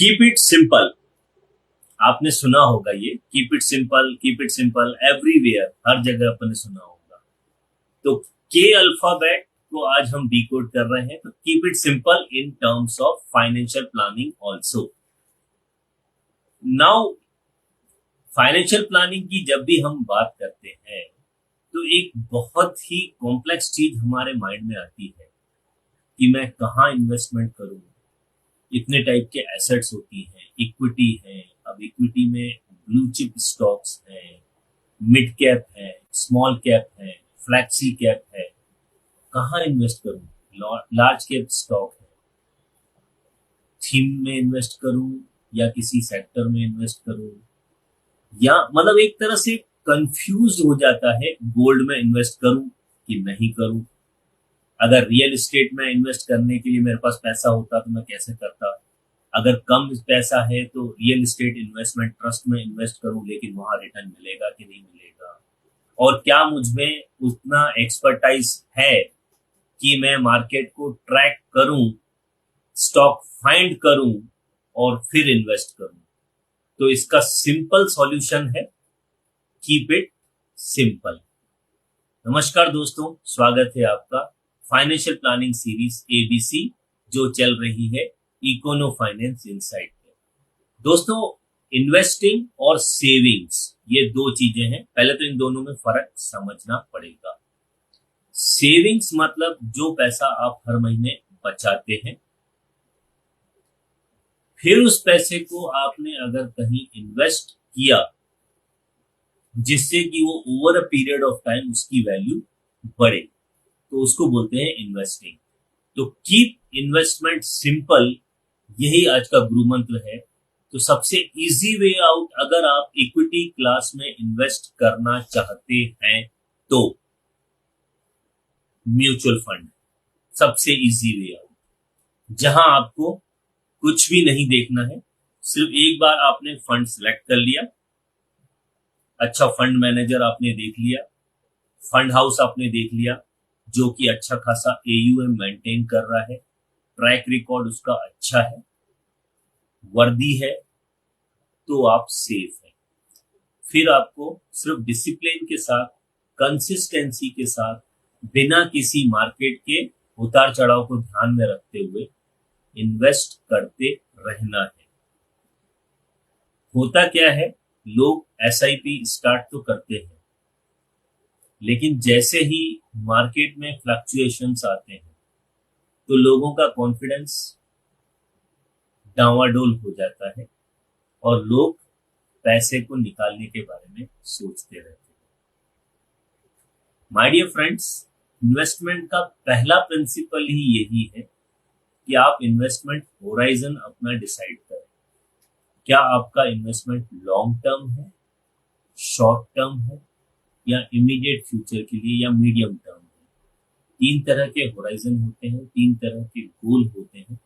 Keep it simple. आपने सुना होगा ये कीप इट सिंपल एवरीवेयर, हर जगह आपने सुना होगा। तो के अल्फाबेट को आज हम डिकोड कर रहे हैं। तो keep it simple in terms of financial planning also. Now financial planning की जब भी हम बात करते हैं तो एक बहुत ही कॉम्प्लेक्स चीज हमारे माइंड में आती है कि मैं कहाँ इन्वेस्टमेंट करूं। इतने टाइप के एसेट्स होती हैं, इक्विटी है, अब इक्विटी में ब्लू चिप स्टॉक्स हैं, मिड कैप है, स्मॉल कैप है, फ्लैक्सी कैप है। कहाँ इन्वेस्ट करूं? लार्ज कैप स्टॉक है, थीम में इन्वेस्ट करूं या किसी सेक्टर में इन्वेस्ट करूं, या मतलब एक तरह से कंफ्यूज हो जाता है गोल्ड में इन्वेस्ट करूं कि नहीं करूं। अगर रियल एस्टेट में इन्वेस्ट करने के लिए मेरे पास पैसा होता तो मैं कैसे करता। अगर कम पैसा है तो रियल एस्टेट इन्वेस्टमेंट ट्रस्ट में इन्वेस्ट करूं, लेकिन वहां रिटर्न मिलेगा कि नहीं मिलेगा। और क्या मुझ में उतना एक्सपर्टाइज है कि मैं मार्केट को ट्रैक करूं, स्टॉक फाइंड करूं और फिर इन्वेस्ट करूं। तो इसका सिंपल सॉल्यूशन है कीप इट सिंपल। नमस्कार दोस्तों, स्वागत है आपका फाइनेंशियल प्लानिंग सीरीज एबीसी जो चल रही है इकोनो फाइनेंस इनसाइट पे। दोस्तों, इन्वेस्टिंग और सेविंग्स ये दो चीजें हैं। पहले तो इन दोनों में फर्क समझना पड़ेगा। सेविंग्स मतलब जो पैसा आप हर महीने बचाते हैं, फिर उस पैसे को आपने अगर कहीं इन्वेस्ट किया जिससे कि वो over a period of time उसकी वैल्यू बढ़े, तो उसको बोलते हैं इन्वेस्टिंग। तो कीप इन्वेस्टमेंट सिंपल, यही आज का गुरु मंत्र है। तो सबसे इजी वे आउट, अगर आप इक्विटी क्लास में इन्वेस्ट करना चाहते हैं तो म्यूचुअल फंड सबसे इजी वे आउट, जहां आपको कुछ भी नहीं देखना है। सिर्फ एक बार आपने फंड सिलेक्ट कर लिया, अच्छा फंड मैनेजर आपने देख लिया, फंड हाउस आपने देख लिया जो कि अच्छा खासा एयूएम मेंटेन कर रहा है, ट्रैक रिकॉर्ड उसका अच्छा है, वर्दी है, तो आप सेफ हैं। फिर आपको सिर्फ डिसिप्लिन के साथ, कंसिस्टेंसी के साथ, बिना किसी मार्केट के उतार चढ़ाव को ध्यान में रखते हुए इन्वेस्ट करते रहना है। होता क्या है, लोग एसआईपी स्टार्ट तो करते हैं, लेकिन जैसे ही मार्केट में फ्लक्चुएशंस आते हैं तो लोगों का कॉन्फिडेंस डावाडोल हो जाता है और लोग पैसे को निकालने के बारे में सोचते रहते हैं। माय डियर फ्रेंड्स, इन्वेस्टमेंट का पहला प्रिंसिपल ही यही है कि आप इन्वेस्टमेंट होराइजन अपना डिसाइड करें। क्या आपका इन्वेस्टमेंट लॉन्ग टर्म है, शॉर्ट टर्म है, या इमीडिएट फ्यूचर के लिए, या मीडियम टर्म है। तीन तरह के होराइजन होते हैं, तीन तरह के गोल होते हैं।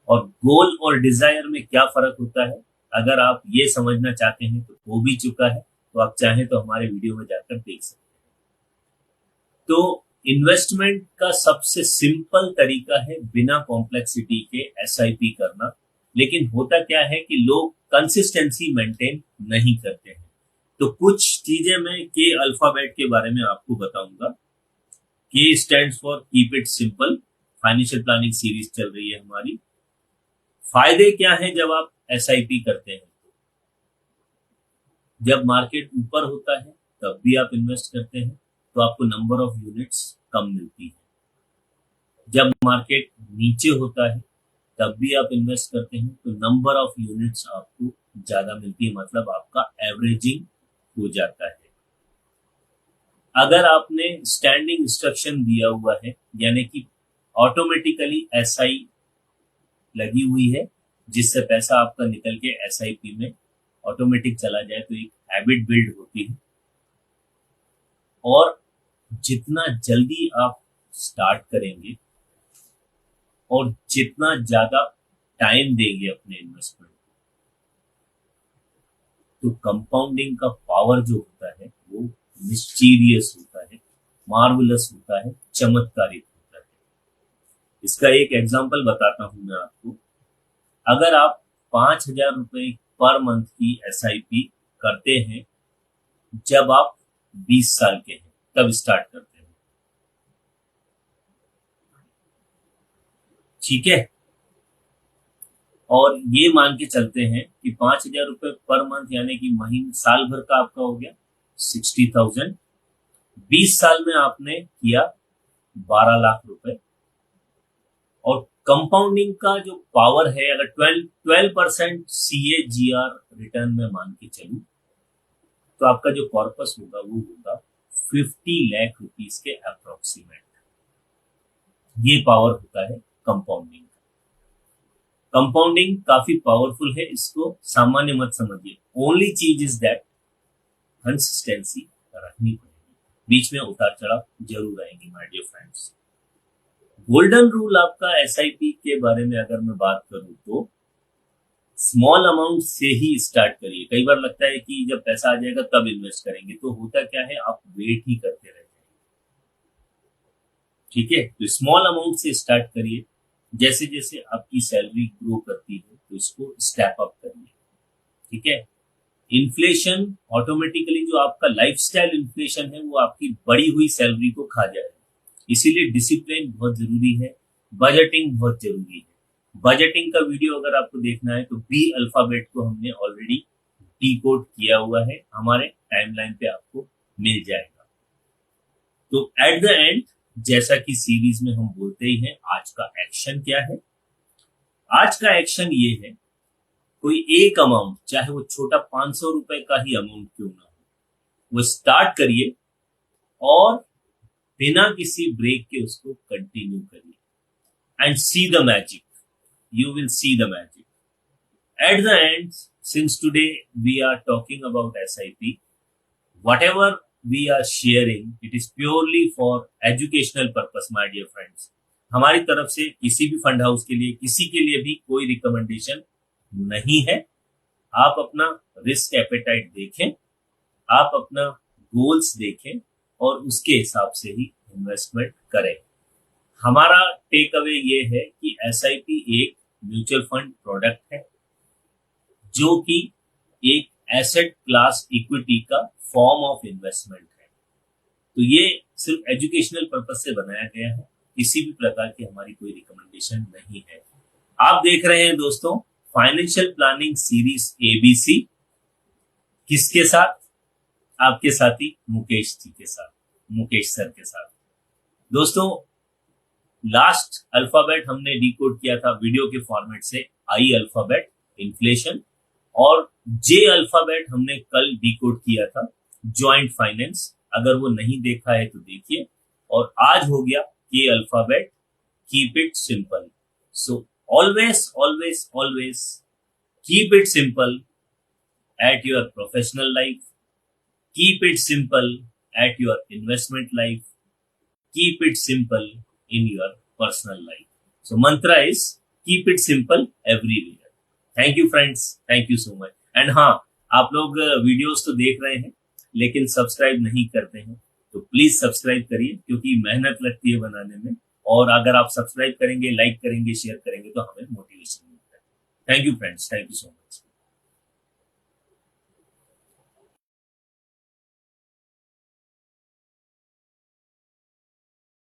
और गोल और डिजायर में क्या फर्क होता है, अगर आप ये समझना चाहते हैं तो हो भी चुका है, तो आप चाहें तो हमारे वीडियो में जाकर देख सकते हैं। तो इन्वेस्टमेंट का सबसे सिंपल तरीका है बिना कॉम्प्लेक्सिटी के एसआईपी करना। लेकिन होता क्या है कि लोग कंसिस्टेंसी मेंटेन नहीं करते हैं। तो कुछ चीजें मैं के अल्फाबेट के बारे में आपको बताऊंगा। के stands for keep it simple. Financial planning series चल रही है हमारी। फायदे क्या है जब आप एसआईपी करते हैं? जब मार्केट ऊपर होता है तब भी आप इन्वेस्ट करते हैं तो आपको नंबर ऑफ यूनिट्स कम मिलती है। जब मार्केट नीचे होता है तब भी आप इन्वेस्ट करते हैं तो नंबर ऑफ यूनिट्स आपको ज्यादा मिलती है, मतलब आपका एवरेजिंग हो जाता है। अगर आपने स्टैंडिंग इंस्ट्रक्शन दिया हुआ है, यानी कि ऑटोमेटिकली एसआई लगी हुई है जिससे पैसा आपका निकल के एसआईपी में ऑटोमेटिक चला जाए, तो एक हैबिट बिल्ड होती है। और जितना जल्दी आप स्टार्ट करेंगे और जितना ज्यादा टाइम देंगे अपने इन्वेस्टमेंट, तो कंपाउंडिंग का पावर जो होता है वो मिस्टीरियस होता है, मार्वलस होता है, चमत्कारिक होता है। इसका एक एग्जांपल बताता हूं मैं आपको। अगर आप 5,000 रुपए पर मंथ की SIP करते हैं जब आप 20 साल के हैं, तब स्टार्ट करते हैं। ठीक है, और ये मान के चलते हैं कि 5,000 रुपए पर मंथ यानी कि महीने साल भर का आपका हो गया 60,000। 20 साल में आपने किया 12 लाख रुपए। और कंपाउंडिंग का जो पावर है, अगर 12% CAGR रिटर्न में मान के चलूं तो आपका जो कॉर्पस होगा वो होगा 50 लाख रुपीस के अप्रोक्सीमेट। ये पावर होता है कंपाउंडिंग। कंपाउंडिंग काफी पावरफुल है, इसको सामान्य मत समझिए। ओनली चीज इज दैट कंसिस्टेंसी रखनी पड़ेगी, बीच में उतार चढ़ाव जरूर आएंगे my dear friends. Golden rule आपका SIP के बारे में अगर मैं बात करूं तो स्मॉल अमाउंट से ही स्टार्ट करिए। कई बार लगता है कि जब पैसा आ जाएगा तब इन्वेस्ट करेंगे, तो होता क्या है, आप वेट ही करते रहते हैं। ठीक है, तो स्मॉल अमाउंट से स्टार्ट करिए। जैसे जैसे आपकी सैलरी ग्रो करती है तो इसको स्टेप अप करिए। ठीक है, इन्फ्लेशन ऑटोमेटिकली, जो आपका लाइफस्टाइल इन्फ्लेशन है वो आपकी बढ़ी हुई सैलरी को खा जाएगा। इसीलिए डिसिप्लिन बहुत जरूरी है, बजटिंग बहुत जरूरी है। बजटिंग का वीडियो अगर आपको देखना है तो B अल्फाबेट को हमने ऑलरेडी डिकोड किया हुआ है, हमारे टाइमलाइन पे आपको मिल जाएगा। तो एट द एंड, जैसा कि सीरीज में हम बोलते ही हैं, आज का एक्शन क्या है? आज का एक्शन ये है, कोई एक अमाउंट, चाहे वो छोटा 500 रुपए का ही अमाउंट क्यों ना हो, वो स्टार्ट करिए और बिना किसी ब्रेक के उसको कंटिन्यू करिए and see the magic. You will see the magic. At the end, since today we are talking about SIP, whatever we are sharing, it is purely for educational purpose, my dear friends. हमारी तरफ से किसी भी fund house के लिए, किसी के लिए भी कोई रिकमेंडेशन नहीं है। आप अपना रिस्क एपेटाइट देखें, आप अपना गोल्स देखें और उसके हिसाब से ही इन्वेस्टमेंट करें। हमारा टेक अवे ये है कि SIP एक म्यूचुअल फंड प्रोडक्ट है जो कि एक एसेट क्लास इक्विटी का फॉर्म ऑफ इन्वेस्टमेंट है। तो ये सिर्फ एजुकेशनल पर्पज से बनाया गया है, किसी भी प्रकार की हमारी कोई रिकमेंडेशन नहीं है। आप देख रहे हैं दोस्तों फाइनेंशियल प्लानिंग सीरीज ABC, किसके साथ? आपके साथी मुकेश जी के साथ, मुकेश सर के साथ। दोस्तों, लास्ट अल्फाबेट हमने डिकोड किया था वीडियो के फॉर्मेट से, I अल्फाबेट इन्फ्लेशन, और J अल्फाबेट हमने कल डिकोड किया था जॉइंट फाइनेंस। अगर वो नहीं देखा है तो देखिए। और आज हो गया K alphabet, keep it simple. So always always always keep it simple at your professional life, keep it simple at your investment life, keep it simple in your personal life. So mantra is keep it simple everywhere. Thank you friends, thank you so much. And हाँ, आप लोग videos तो देख रहे हैं लेकिन subscribe नहीं करते हैं, तो प्लीज सब्सक्राइब करिए, क्योंकि मेहनत लगती है बनाने में। और अगर आप सब्सक्राइब करेंगे, लाइक करेंगे, शेयर करेंगे तो हमें मोटिवेशन मिलता है। Thank you friends, thank you so much.